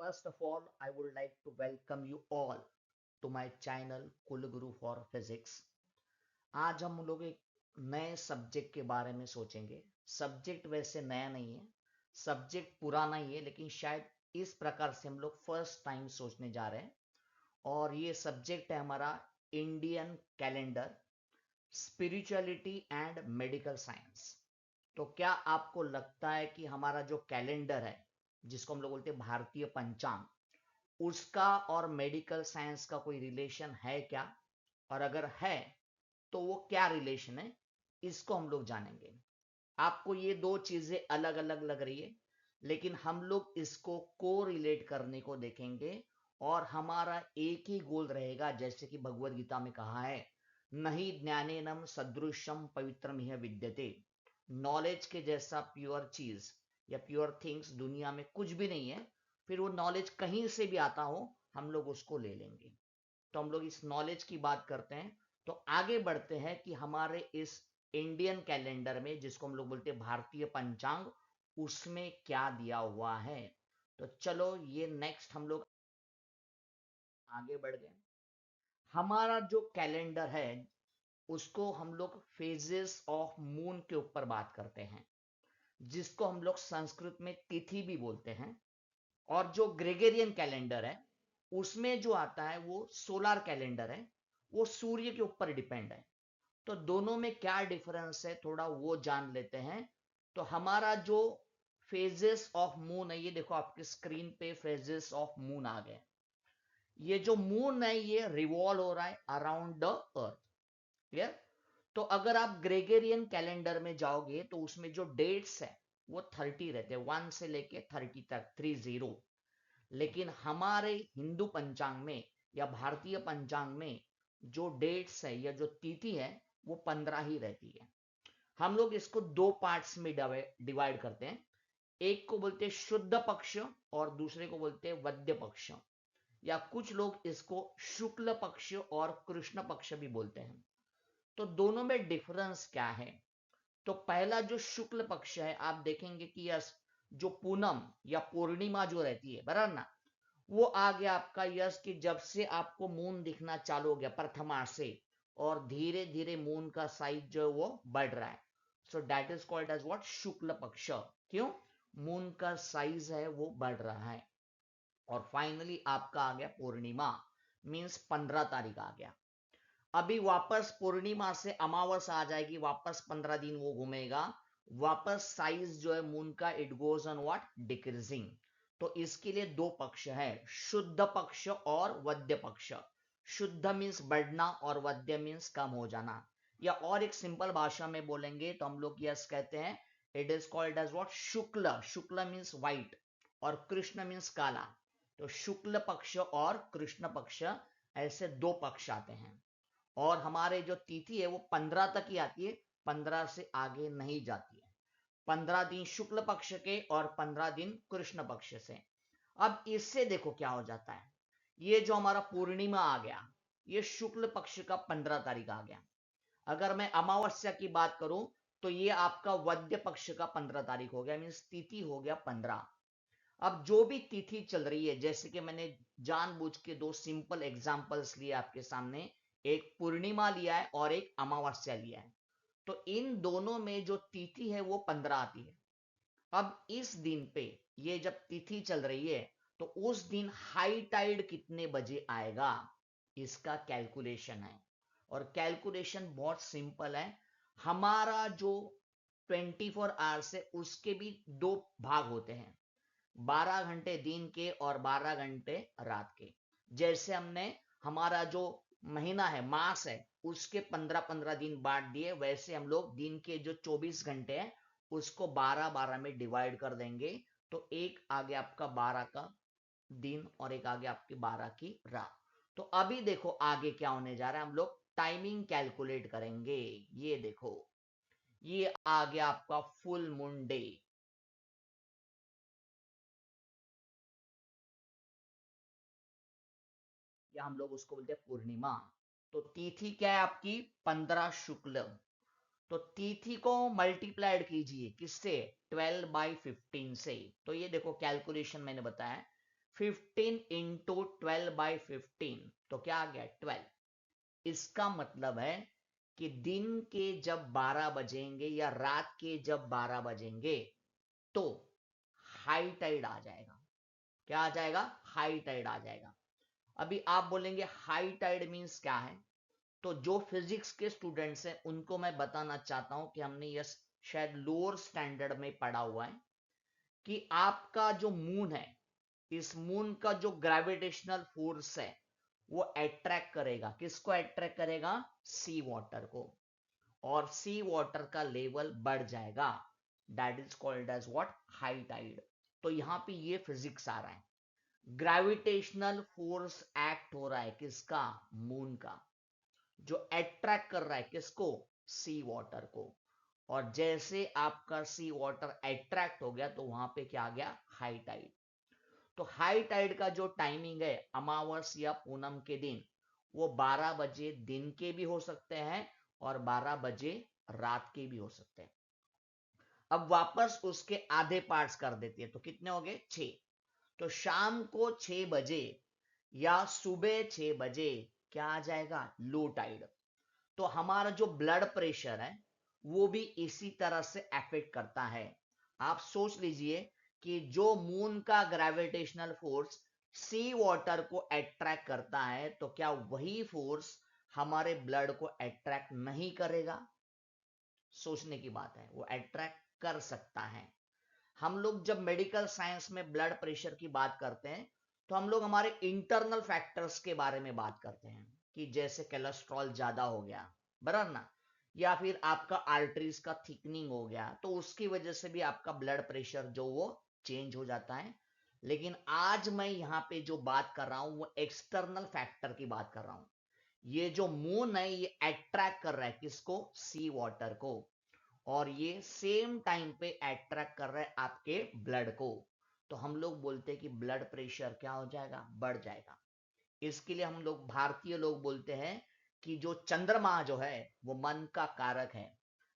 First of all, I would like to welcome you all to my channel कुलगुरु for Physics। आज हम लोग एक नए सब्जेक्ट के बारे में सोचेंगे। सब्जेक्ट वैसे नया नहीं है, सब्जेक्ट पुराना ही है, लेकिन शायद इस प्रकार से हम लोग फर्स्ट टाइम सोचने जा रहे हैं। और ये सब्जेक्ट है हमारा Indian calendar, spirituality and medical science. तो क्या आपको लगता है कि हमारा जो कैलेंडर है, जिसको हम लोग बोलते हैं भारतीय पंचांग, उसका और मेडिकल साइंस का कोई रिलेशन है क्या? और अगर है तो वो क्या रिलेशन है, इसको हम लोग जानेंगे। आपको ये दो चीजें अलग अलग लग रही है, लेकिन हम लोग इसको को रिलेट करने को देखेंगे और हमारा एक ही गोल रहेगा, जैसे कि भगवत गीता में कहा है, नहीं ज्ञानेनम सदृशम पवित्रम यह विद्यते। नॉलेज के जैसा प्योर चीज या प्योर थिंग्स दुनिया में कुछ भी नहीं है। फिर वो नॉलेज कहीं से भी आता हो, हम लोग उसको ले लेंगे। तो हम लोग इस नॉलेज की बात करते हैं। तो आगे बढ़ते हैं कि हमारे इस इंडियन कैलेंडर में, जिसको हम लोग बोलते हैं भारतीय पंचांग, उसमें क्या दिया हुआ है। तो चलो ये नेक्स्ट हम लोग आगे बढ़ गए। हमारा जो कैलेंडर है उसको हम लोग फेजेस ऑफ मून के ऊपर बात करते हैं, जिसको हम लोग संस्कृत में तिथि भी बोलते हैं। और जो ग्रेगोरियन कैलेंडर है उसमें जो आता है वो सोलर कैलेंडर है, वो सूर्य के ऊपर डिपेंड है। तो दोनों में क्या डिफरेंस है थोड़ा वो जान लेते हैं। तो हमारा जो फेजेस ऑफ मून है, ये देखो आपकी स्क्रीन पे फेजेस ऑफ मून आ गए। ये जो मून है ये रिवॉल्व हो रहा है अराउंड द अर्थ। क्लियर? तो अगर आप ग्रेगोरियन कैलेंडर में जाओगे तो उसमें जो डेट्स है वो 30 रहते हैं, 1 से लेके 30 तक, 30। लेकिन हमारे हिंदू पंचांग में या भारतीय पंचांग में जो डेट्स है या जो तिथि है वो 15 ही रहती है। हम लोग इसको दो पार्ट्स में डिवाइड करते हैं। एक को बोलते हैं शुद्ध पक्ष और दूसरे को बोलते हैं वद्य पक्ष, या कुछ लोग इसको शुक्ल पक्ष और कृष्ण पक्ष भी बोलते हैं। तो दोनों में डिफरेंस क्या है? तो पहला जो शुक्ल पक्ष है, आप देखेंगे कि यस, जो पूनम या पूर्णिमा जो रहती है, बराबर ना, वो आ गया आपका यस कि जब से आपको मून दिखना चालू हो गया प्रथमा से, और धीरे धीरे मून का साइज जो है वो बढ़ रहा है। So that is called as what? Shukla Paksha. क्यों? मून का साइज है वो बढ़ रहा है। और फाइनली आपका आ गया पूर्णिमा, मींस 15 तारीख आ गया। अभी वापस पूर्णिमा से अमावस्या आ जाएगी, वापस 15 दिन वो घूमेगा, वापस साइज जो है मून का it goes on what? Decreasing. तो इसके लिए दो पक्ष है, शुद्ध पक्ष और वद्य पक्ष। शुद्ध मीन्स बढ़ना और वद्य मीन्स कम हो जाना। या और एक सिंपल भाषा में बोलेंगे तो हम लोग यस कहते हैं, it is called as what? शुक्ल। शुक्ल मीन्स व्हाइट और कृष्ण मीन्स काला। तो शुक्ल पक्ष और कृष्ण पक्ष, ऐसे दो पक्ष आते हैं। और हमारे जो तिथि है वो 15 तक ही आती है, 15 से आगे नहीं जाती है। 15 दिन शुक्ल पक्ष के और 15 दिन कृष्ण पक्ष से। अब इससे देखो क्या हो जाता है, ये जो हमारा पूर्णिमा आ गया, ये शुक्ल पक्ष का 15 तारीख आ गया। अगर मैं अमावस्या की बात करूं तो ये आपका वद्य पक्ष का 15 तारीख हो गया, मीन्स तिथि हो गया 15। अब जो भी तिथि चल रही है, जैसे कि मैंने जानबूझ के दो सिंपल एग्जांपल्स लिए आपके सामने, एक पूर्णिमा लिया है और एक अमावस्या लिया है। तो इन दोनों में जो तिथि है वो 15 आती है। अब इस दिन पे ये जब तिथि चल रही है तो उस दिन हाई टाइड कितने बजे आएगा, इसका कैलकुलेशन है। और कैलकुलेशन बहुत सिंपल है। हमारा जो 24 आवर्स है उसके भी दो भाग होते हैं, 12 घंटे दिन के और 12 घंटे रात के। जैसे हमने हमारा जो महीना है, मास है, उसके 15-15 दिन बांट दिए, वैसे हम लोग दिन के जो 24 घंटे हैं उसको 12-12 में डिवाइड कर देंगे। तो एक आगे आपका 12 का दिन और एक आगे आपकी 12 की रात। तो अभी देखो आगे क्या होने जा रहा है, हम लोग टाइमिंग कैलकुलेट करेंगे। ये देखो, ये आ गया आपका फुल मून डे, या हम लोग उसको बोलते हैं पूर्णिमा। तो तिथि क्या है आपकी? 15 शुक्ल। तो तिथि को मल्टीप्लाइड कीजिए किससे? 12/15 से। तो ये देखो कैलकुलेशन मैंने बताया, 15 इंटू 12/15, तो क्या आ गया 12। इसका मतलब है कि दिन के जब 12 बजेंगे या रात के जब 12 बजेंगे तो हाई टाइड आ जाएगा। क्या आ जाएगा? हाई टाइड आ जाएगा। अभी आप बोलेंगे हाई टाइड मीन्स क्या है? तो जो फिजिक्स के स्टूडेंट्स हैं उनको मैं बताना चाहता हूं कि हमने ये शायद लोअर स्टैंडर्ड में पढ़ा हुआ है कि आपका जो मून है, इस मून का जो ग्रेविटेशनल फोर्स है वो अट्रैक्ट करेगा। किसको अट्रैक्ट करेगा? सी वाटर को। और सी वाटर का लेवल बढ़ जाएगा। That is called as what? High tide. तो यहां पे ये फिजिक्स आ रहा है। ग्रेविटेशनल फोर्स एक्ट हो रहा है किसका? मून का, जो अट्रैक्ट कर रहा है किसको? सी वाटर को। और जैसे आपका सी वाटर अट्रैक्ट हो गया तो वहां पे क्या आ गया? High tide. तो हाई टाइड का जो टाइमिंग है अमावस या पूनम के दिन, वो 12 बजे दिन के भी हो सकते हैं और 12 बजे रात के भी हो सकते हैं। अब वापस उसके आधे पार्ट्स कर देते हैं तो कितने हो गए? 6। तो शाम को 6 बजे या सुबह 6 बजे क्या आ जाएगा? Low tide. तो हमारा जो ब्लड प्रेशर है वो भी इसी तरह से अफेक्ट करता है। आप सोच लीजिए कि जो मून का ग्रेविटेशनल फोर्स सी वाटर को अट्रैक्ट करता है तो क्या वही फोर्स हमारे ब्लड को अट्रैक्ट नहीं करेगा? सोचने की बात है, वो अट्रैक्ट कर सकता है। हम लोग जब मेडिकल साइंस में ब्लड प्रेशर की बात करते हैं तो हम लोग हमारे इंटरनल फैक्टर्स के बारे में बात करते हैं कि जैसे कोलेस्ट्रॉल ज्यादा हो गया, बराबर ना, या फिर आपका आर्टरीज का थिकनिंग हो गया तो उसकी वजह से भी आपका ब्लड प्रेशर जो वो चेंज हो जाता है। लेकिन आज मैं यहाँ पे जो बात कर रहा हूं वो एक्सटर्नल फैक्टर की बात कर रहा हूं। ये जो मून है ये अट्रैक्ट कर रहा है किसको? सी वाटर को। और ये सेम टाइम पे अट्रैक्ट कर रहा है आपके ब्लड को। तो हम लोग बोलते हैं कि ब्लड प्रेशर क्या हो जाएगा? बढ़ जाएगा। इसके लिए हम लोग भारतीय लोग बोलते हैं कि जो चंद्रमा जो है वो मन का कारक है।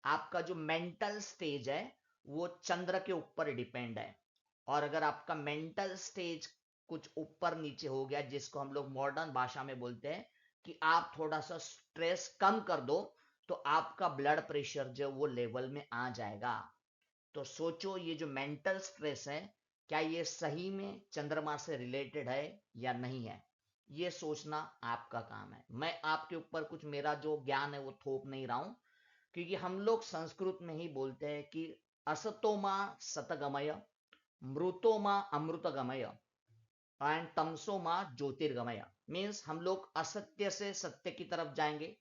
आपका जो मेंटल स्टेज है वो चंद्र के ऊपर डिपेंड है। और अगर आपका मेंटल स्टेज कुछ ऊपर नीचे हो गया, जिसको हम लोग मॉडर्न भाषा में बोलते हैं कि आप थोड़ा सा स्ट्रेस कम कर दो, तो आपका ब्लड प्रेशर जो वो लेवल में आ जाएगा। तो सोचो ये जो मेंटल स्ट्रेस है क्या ये सही में चंद्रमा से रिलेटेड है या नहीं है? ये सोचना आपका काम है। मैं आपके ऊपर कुछ मेरा जो ज्ञान है वो थोप नहीं रहा हूं, क्योंकि हम लोग संस्कृत में ही बोलते हैं कि असतो मां सतगमय, मृतो मां अमृतगमय एंड तमसो मां ज्योतिर्गमय। मीन्स हम लोग असत्य से सत्य की तरफ जाएंगे,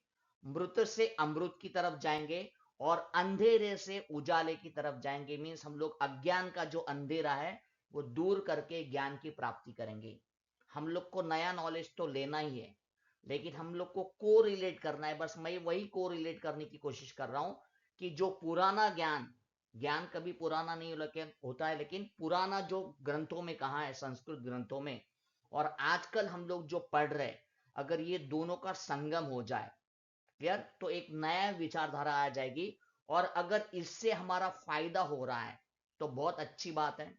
मृत से अमृत की तरफ जाएंगे और अंधेरे से उजाले की तरफ जाएंगे। मीन्स हम लोग अज्ञान का जो अंधेरा है वो दूर करके ज्ञान की प्राप्ति करेंगे। हम लोग को नया नॉलेज तो लेना ही है, लेकिन हम लोग को को रिलेट करना है। बस मैं वही को रिलेट करने की कोशिश कर रहा हूं कि जो पुराना ज्ञान, ज्ञान कभी पुराना नहीं होता है, लेकिन पुराना जो ग्रंथों में कहा है, संस्कृत ग्रंथों में, और आजकल हम लोग जो पढ़ रहे, अगर ये दोनों का संगम हो जाए क्लियर, तो एक नया विचारधारा आ जाएगी। और अगर इससे हमारा फायदा हो रहा है तो बहुत अच्छी बात है,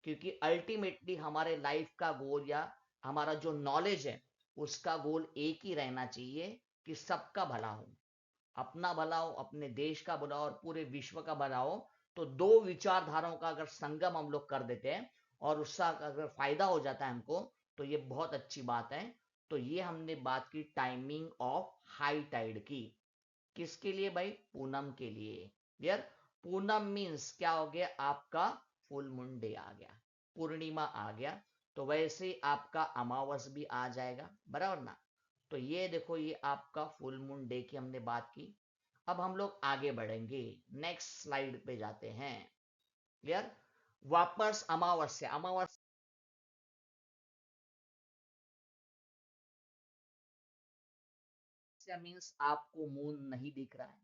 क्योंकि अल्टीमेटली हमारे लाइफ का गोल या हमारा जो नॉलेज है उसका गोल एक ही रहना चाहिए कि सबका भला हो, अपना भला हो, अपने देश का भला हो और पूरे विश्व का भला हो। तो दो विचारधाराओं का अगर संगम हम लोग कर देते हैं और उसका अगर फायदा हो जाता है हमको, तो ये बहुत अच्छी बात है। तो ये हमने बात की टाइमिंग ऑफ हाई टाइड की। किसके लिए भाई? पूनम के लिए। क्लियर? पूनम मीन्स क्या हो गया? आपका फुल मून डे आ गया, पूर्णिमा आ गया। तो वैसे आपका अमावस भी आ जाएगा, बराबर ना। तो ये देखो, ये आपका फुल मून डे की हमने बात की। अब हम लोग आगे बढ़ेंगे, नेक्स्ट स्लाइड पे जाते हैं। क्लियर? वापस अमावस्या। अमावस्या मीन्स आपको मून नहीं दिख रहा है,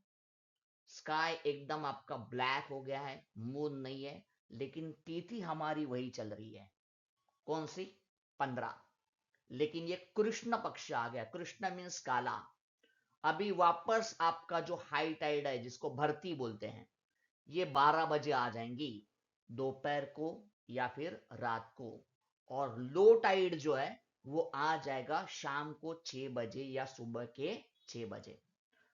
स्काई एकदम आपका ब्लैक हो गया है, मून नहीं है, लेकिन तिथि हमारी वही चल रही है। कौन सी? 15। लेकिन ये कृष्ण पक्ष आ गया। कृष्ण मीन्स काला। अभी वापस आपका जो हाई टाइड है जिसको भरती बोलते हैं, ये 12 बजे आ जाएंगी, दोपहर को या फिर रात को। और लो टाइड जो है वो आ जाएगा शाम को 6 बजे या सुबह के 6 बजे।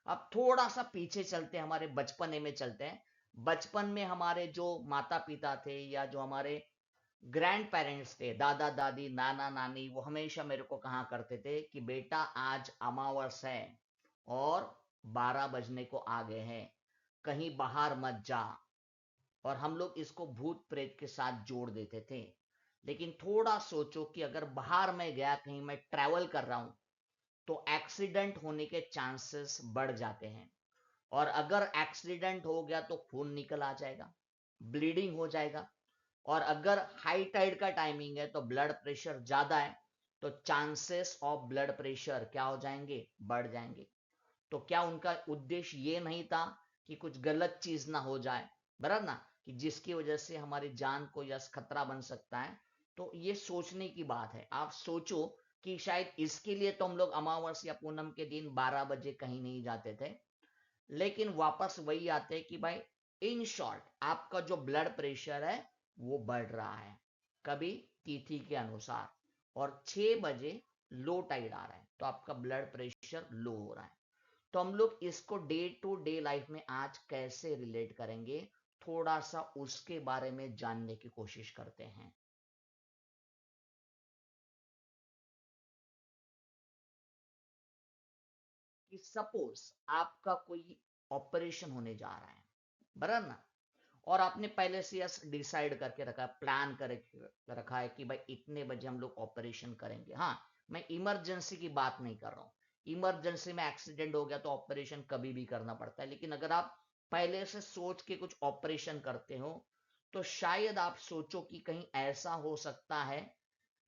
अब थोड़ा सा पीछे चलते हैं, हमारे बचपने में चलते हैं। बचपन में हमारे जो माता पिता थे या जो हमारे ग्रैंड पेरेंट्स थे, दादा दादी नाना नानी, वो हमेशा मेरे को कहा करते थे कि बेटा आज अमावस है और 12 बजने को आ गए हैं, कहीं बाहर मत जा। और हम लोग इसको भूत प्रेत के साथ जोड़ देते थे। लेकिन थोड़ा सोचो कि अगर बाहर मैं गया, कहीं मैं ट्रैवल कर रहा हूं, तो एक्सीडेंट होने के चांसेस बढ़ जाते हैं। और अगर एक्सीडेंट हो गया तो खून निकल आ जाएगा, ब्लीडिंग हो जाएगा। और अगर हाई टाइड का टाइमिंग है तो ब्लड प्रेशर ज्यादा है, तो चांसेस ऑफ ब्लड प्रेशर क्या हो जाएंगे, बढ़ जाएंगे। तो क्या उनका उद्देश्य ये नहीं था कि कुछ गलत चीज ना हो जाए, बराबर ना, कि जिसकी वजह से हमारी जान को या खतरा बन सकता है। तो ये सोचने की बात है। आप सोचो कि शायद इसके लिए तो हम लोग अमावस या पूनम के दिन 12 बजे कहीं नहीं जाते थे। लेकिन वापस वही आते हैं कि भाई इन शॉर्ट आपका जो ब्लड प्रेशर है वो बढ़ रहा है, कभी तिथि के अनुसार, और 6 बजे लो टाइड आ रहा है तो आपका ब्लड प्रेशर लो हो रहा है। तो हम लोग इसको डे टू डे लाइफ में आज कैसे रिलेट करेंगे, थोड़ा सा उसके बारे में जानने की कोशिश करते हैं। कि सपोज आपका कोई ऑपरेशन होने जा रहा है, बराबर ना, और आपने पहले से यस डिसाइड करके रखा है, प्लान कर रखा है कि भाई इतने बजे हम लोग ऑपरेशन करेंगे। हाँ, मैं इमरजेंसी की बात नहीं कर रहा हूँ। इमरजेंसी में एक्सीडेंट हो गया तो ऑपरेशन कभी भी करना पड़ता है। लेकिन अगर आप पहले से सोच के कुछ ऑपरेशन करते हो, तो शायद आप सोचो कि कहीं ऐसा हो सकता है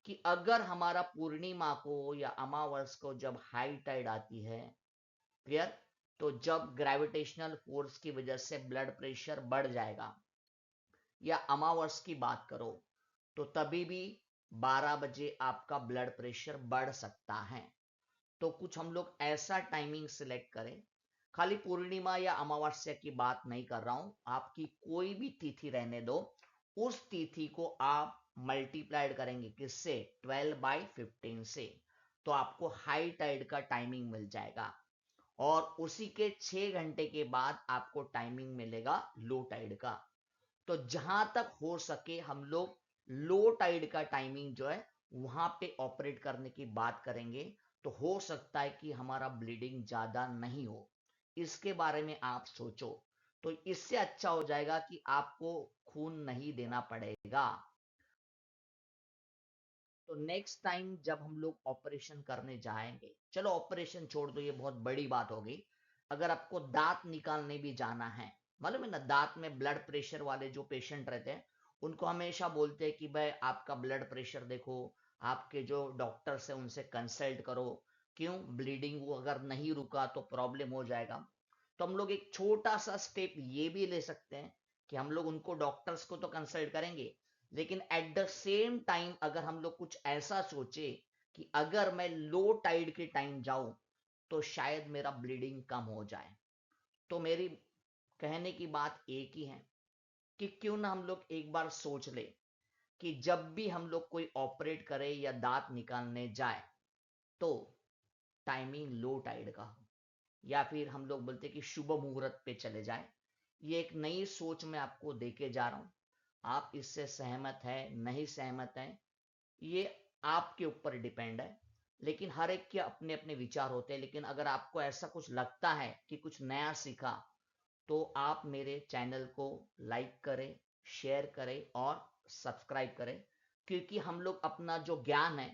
कि अगर हमारा पूर्णिमा को या अमावस को जब हाई टाइड आती है, क्लियर, तो जब ग्रेविटेशनल फोर्स की वजह से ब्लड प्रेशर बढ़ जाएगा, या अमावस की बात करो तो तभी भी 12 बजे आपका ब्लड प्रेशर बढ़ सकता है। तो कुछ हम लोग ऐसा टाइमिंग सिलेक्ट करें। खाली पूर्णिमा या अमावस्या की बात नहीं कर रहा हूं, आपकी कोई भी तिथि रहने दो, उस तिथि को आप मल्टीप्लाइड करेंगे किससे, 12/15 से, तो आपको हाई टाइड का टाइमिंग मिल जाएगा। और उसी के 6 घंटे के बाद आपको टाइमिंग मिलेगा लो टाइड का। तो जहां तक हो सके हम लोग लो टाइड का टाइमिंग जो है वहां पे ऑपरेट करने की बात करेंगे। तो हो सकता है कि हमारा ब्लीडिंग ज्यादा नहीं हो। इसके बारे में आप सोचो, तो इससे अच्छा हो जाएगा कि आपको खून नहीं देना पड़ेगा। तो नेक्स्ट टाइम जब हम लोग ऑपरेशन करने जाएंगे, चलो ऑपरेशन छोड़ दो, ये बहुत बड़ी बात हो गई। अगर आपको दांत निकालने भी जाना है, मालूम है ना, दांत में ब्लड प्रेशर वाले जो पेशेंट रहते हैं उनको हमेशा बोलते हैं कि भाई आपका ब्लड प्रेशर देखो, आपके जो डॉक्टर्स हैं उनसे कंसल्ट करो। क्यों, ब्लीडिंग वो अगर नहीं रुका तो प्रॉब्लम हो जाएगा। तो हम लोग एक छोटा सा स्टेप ये भी ले सकते हैं कि हम लोग उनको डॉक्टर्स को तो कंसल्ट करेंगे, लेकिन एट द सेम टाइम अगर हम लोग कुछ ऐसा सोचे कि अगर मैं लो टाइड के टाइम जाऊं तो शायद मेरा ब्लीडिंग कम हो जाए। तो मेरी कहने की बात एक ही है कि क्यों ना हम लोग एक बार सोच ले कि जब भी हम लोग कोई ऑपरेट करे या दांत निकालने जाए तो टाइमिंग लो टाइड का हो, या फिर हम लोग बोलते कि शुभ मुहूर्त पे चले जाए। ये एक नई सोच मैं आपको देके जा रहा हूं। आप इससे सहमत है नहीं सहमत है, ये आपके ऊपर डिपेंड है। लेकिन हर एक के अपने अपने विचार होते हैं। लेकिन अगर आपको ऐसा कुछ लगता है कि कुछ नया सीखा, तो आप मेरे चैनल को लाइक करें, शेयर करें और सब्सक्राइब करें। क्योंकि हम लोग अपना जो ज्ञान है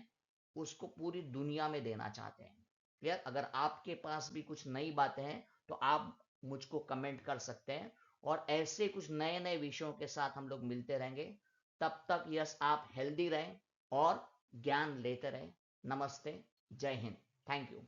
उसको पूरी दुनिया में देना चाहते हैं। क्लियर, अगर आपके पास भी कुछ नई बातें हैं तो आप मुझको कमेंट कर सकते हैं। और ऐसे कुछ नए नए विषयों के साथ हम लोग मिलते रहेंगे। तब तक यस आप हेल्दी रहें और ज्ञान लेते रहें। नमस्ते, जय हिंद, थैंक यू।